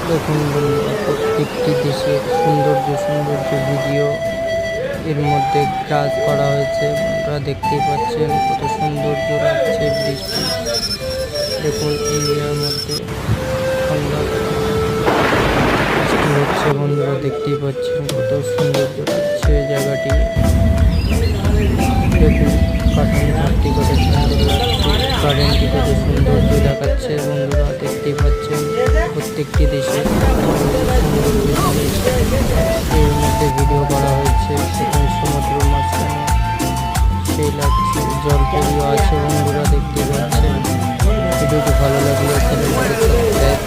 দেখুন বন্ধুরা, প্রত্যেকটি দেশে সৌন্দর্য সৌন্দর্য ভিডিও এর মধ্যে কাজ করা হয়েছে। বন্ধুরা দেখতেই পাচ্ছেন কত সৌন্দর্য লাগছে বৃষ্টি। দেখুন ইন্ডিয়ার মধ্যে ঠান্ডা বৃষ্টি হচ্ছে। বন্ধুরা দেখতেই পাচ্ছেন কত সৌন্দর্য লাগছে জায়গাটি। দেখুন কাঠামো ঘাটটি কত সুন্দর লাগছে, গার্ডেনটি কত সৌন্দর্য দেখাচ্ছে। বন্ধুরা দেখতেই পাচ্ছেন প্রত্যেকটি দেশে সৌন্দর্য জিনিস এর মধ্যে ভিডিও করা হয়েছে। সেখানে সমুদ্রের মাঝখানে সেই লাগছে, জলপরিও আছে। বন্ধুরা দেখতেই পাচ্ছেন। ভিডিওটি ভালো লাগলে চ্যানেলটি সাবস্ক্রাইব